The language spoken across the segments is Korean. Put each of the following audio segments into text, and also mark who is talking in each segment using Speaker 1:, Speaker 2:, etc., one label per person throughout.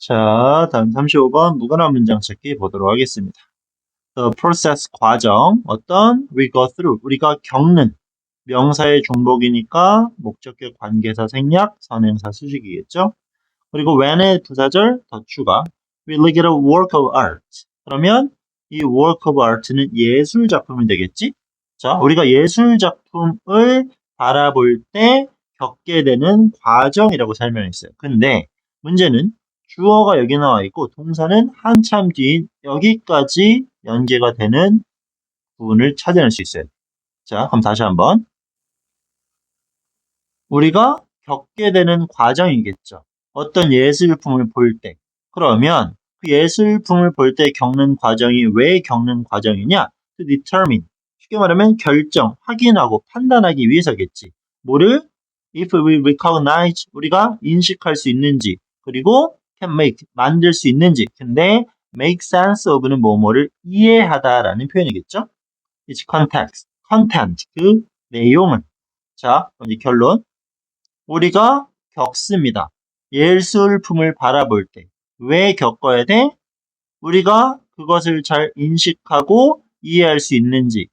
Speaker 1: 자, 다음 35번 무관한 문장 찾기 보도록 하겠습니다. The process 과정, 어떤 we go through, 우리가 겪는 명사의 중복이니까 목적격 관계사 생략, 선행사 수식이겠죠? 그리고 when의 부사절 더 추가, we look at a work of art. 그러면 이 work of art는 예술 작품이 되겠지? 자, 우리가 예술 작품을 바라볼 때 겪게 되는 과정이라고 설명했어요. 근데 문제는 주어가 여기 나와 있고 동사는 한참 뒤인 여기까지 연계가 되는 부분을 찾아낼 수 있어요. 자, 그럼 다시 한번. 우리가 겪게 되는 과정이겠죠. 어떤 예술품을 볼 때. 그러면 그 예술품을 볼 때 겪는 과정이 왜 겪는 과정이냐? To determine. 쉽게 말하면 결정, 확인하고 판단하기 위해서겠지. 뭐를? If we recognize, 우리가 인식할 수 있는지, 그리고 can make, 만들 수 있는지. 근데 make sense of는 뭐뭐를 이해하다라는 표현이겠죠? It's context, content, 그 내용을. 자, 이제 결론. 우리가 겪습니다. 예술품을 바라볼 때. 왜 겪어야 돼? 우리가 그것을 잘 인식하고 이해할 수 있는지,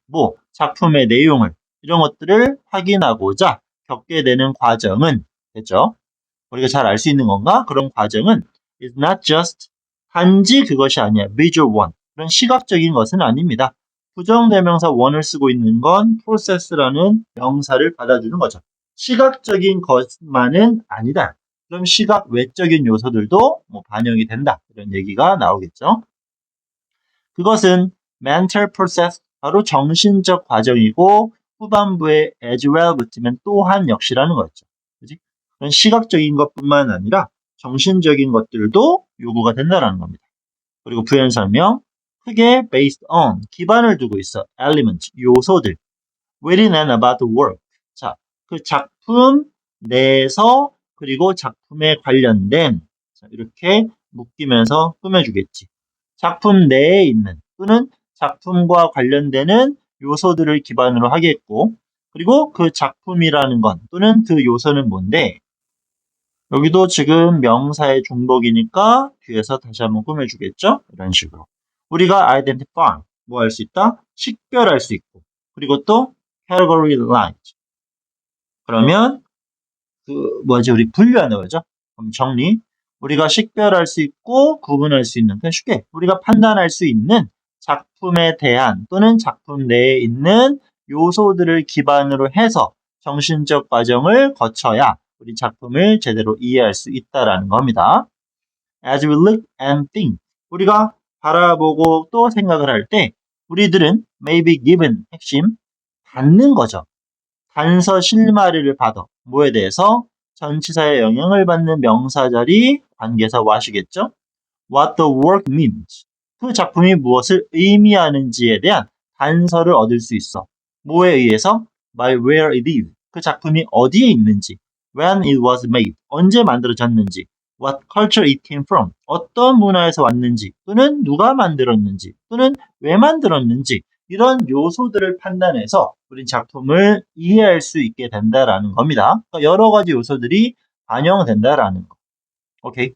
Speaker 1: 작품의 내용을, 이런 것들을 확인하고자 겪게 되는 과정은, 됐죠? 우리가 잘 알 수 있는 건가? 그런 과정은 is not just, 단지 그것이 아니야. visual one. 그런 시각적인 것은 아닙니다. 부정대명사 one을 쓰고 있는 건 process라는 명사를 받아주는 거죠. 시각적인 것만은 아니다. 그럼 시각 외적인 요소들도 반영이 된다. 이런 얘기가 나오겠죠. 그것은 mental process, 바로 정신적 과정이고 후반부에 as well 붙으면 또한 역시라는 거였죠. 그지? 그런 시각적인 것뿐만 아니라 정신적인 것들도 요구가 된다는 겁니다. 그리고 부연 설명, 크게 based on, 기반을 두고 있어. element, 요소들. within and about the work. 자, 그 작품 내에서 그리고 작품에 관련된, 자, 이렇게 묶이면서 꾸며주겠지. 작품 내에 있는 또는 작품과 관련되는 요소들을 기반으로 하겠고, 그리고 그 작품이라는 건 또는 그 요소는 뭔데, 여기도 지금 명사의 중복이니까 뒤에서 다시 한번 꾸며주겠죠? 이런 식으로. 우리가 identify, 뭐 할 수 있다? 식별할 수 있고, 그리고 또 categorize. 그러면 우리 분류하는 거죠. 그럼 정리. 우리가 식별할 수 있고 구분할 수 있는, 그냥 쉽게 우리가 판단할 수 있는 작품에 대한 또는 작품 내에 있는 요소들을 기반으로 해서 정신적 과정을 거쳐야 우리 작품을 제대로 이해할 수 있다라는 겁니다. As we look and think, 우리가 바라보고 또 생각을 할 때 우리들은 may be given, 핵심, 받는 거죠. 단서 실마리를 받아. 뭐에 대해서? 전치사의 영향을 받는 명사절이 관계사 what이겠죠? What the work means. 그 작품이 무엇을 의미하는지에 대한 단서를 얻을 수 있어. 뭐에 의해서? By where it is. 그 작품이 어디에 있는지. When it was made. 언제 만들어졌는지. What culture it came from. 어떤 문화에서 왔는지. 또는 누가 만들었는지. 또는 왜 만들었는지. 이런 요소들을 판단해서 우리 작품을 이해할 수 있게 된다라는 겁니다. 그러니까 여러 가지 요소들이 반영된다라는 거. 오케이.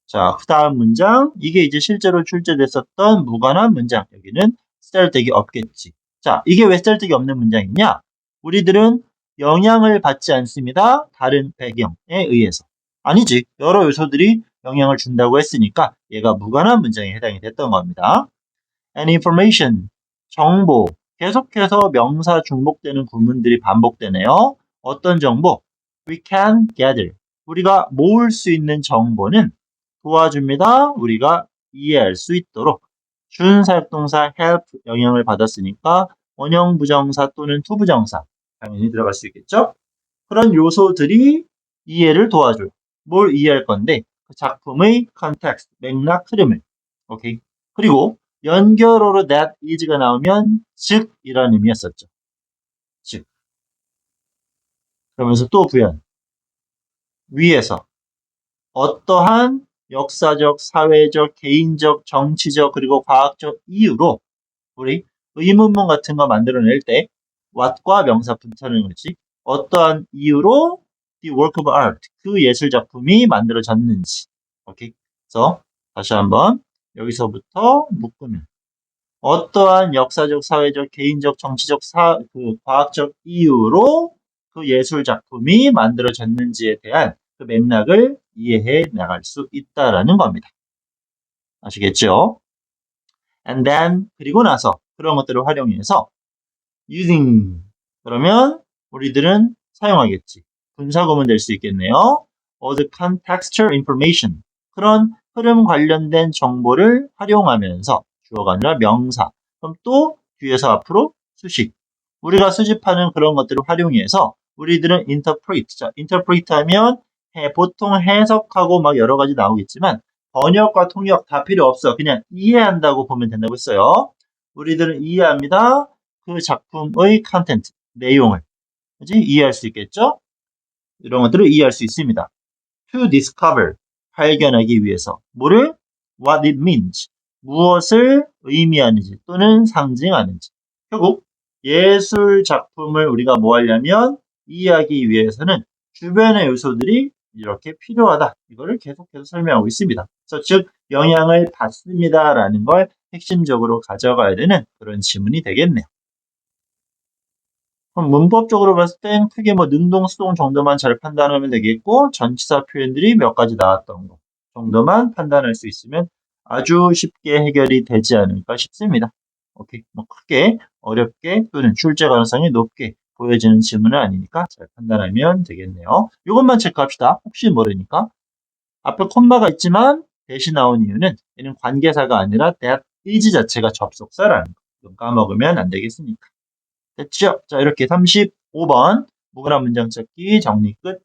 Speaker 1: 자, 그 다음 문장. 이게 이제 실제로 출제됐었던 무관한 문장. 여기는 쓰잘데기 없겠지. 자, 이게 왜 쓰잘데기 없는 문장이냐? 우리들은 영향을 받지 않습니다. 다른 배경에 의해서. 아니지. 여러 요소들이 영향을 준다고 했으니까 얘가 무관한 문장에 해당이 됐던 겁니다. And information, 정보. 계속해서 명사 중복되는 구문들이 반복되네요. 어떤 정보? We can gather. 우리가 모을 수 있는 정보는 도와줍니다. 우리가 이해할 수 있도록. 준사역동사 help 영향을 받았으니까 원형 부정사 또는 투부정사 당연히 들어갈 수 있겠죠? 그런 요소들이 이해를 도와줘요. 뭘 이해할 건데? 그 작품의 context, 맥락, 흐름을. 오케이. 그리고 연결어로 that is가 나오면 즉 이라는 의미였었죠. 즉. 그러면서 또 부연. 위에서 어떠한 역사적, 사회적, 개인적, 정치적, 그리고 과학적 이유로 우리 의문문 같은 거 만들어낼 때 what과 명사 붙여는 거지. 어떠한 이유로 the work of art, 그 예술 작품이 만들어졌는지. 오케이. 그래서 다시 한번 여기서부터 묶으면 어떠한 역사적, 사회적, 개인적, 정치적, 과학적 이유로 그 예술 작품이 만들어졌는지에 대한 그 맥락을 이해해 나갈 수 있다라는 겁니다. 아시겠죠? And then 그리고 나서 그런 것들을 활용해서 using 그러면 우리들은 사용하겠지. 분사구문 될 수 있겠네요. All the contextual information 그런 흐름 관련된 정보를 활용하면서 주어가 아니라 명사 그럼 또 뒤에서 앞으로 수식 우리가 수집하는 그런 것들을 활용해서 우리들은 interpret 자, interpret 하면 보통 해석하고 막 여러 가지 나오겠지만 번역과 통역 다 필요 없어. 그냥 이해한다고 보면 된다고 했어요. 우리들은 이해합니다. 그 작품의 컨텐츠, 내용을 그치? 이해할 수 있겠죠? 이런 것들을 이해할 수 있습니다. To discover, 발견하기 위해서 뭐를? What it means, 무엇을 의미하는지 또는 상징하는지 결국 예술 작품을 우리가 뭐 하려면 이해하기 위해서는 주변의 요소들이 이렇게 필요하다. 이거를 계속해서 설명하고 있습니다. 그래서 즉 영향을 받습니다라는 걸 핵심적으로 가져가야 되는 그런 지문이 되겠네요. 그럼 문법적으로 봤을 땐 크게 뭐 능동, 수동 정도만 잘 판단하면 되겠고 전치사 표현들이 몇 가지 나왔던 거 정도만 판단할 수 있으면 아주 쉽게 해결이 되지 않을까 싶습니다. 오케이. 뭐 크게 어렵게 또는 출제 가능성이 높게 보여지는 지문은 아니니까 잘 판단하면 되겠네요. 이것만 체크합시다. 혹시 모르니까. 앞에 콤마가 있지만 대신 나온 이유는 얘는 관계사가 아니라 that is 자체가 접속사라는 거. 까먹으면 안 되겠으니까. 됐죠? 자, 이렇게 35번 무근한 문장 찾기 정리 끝.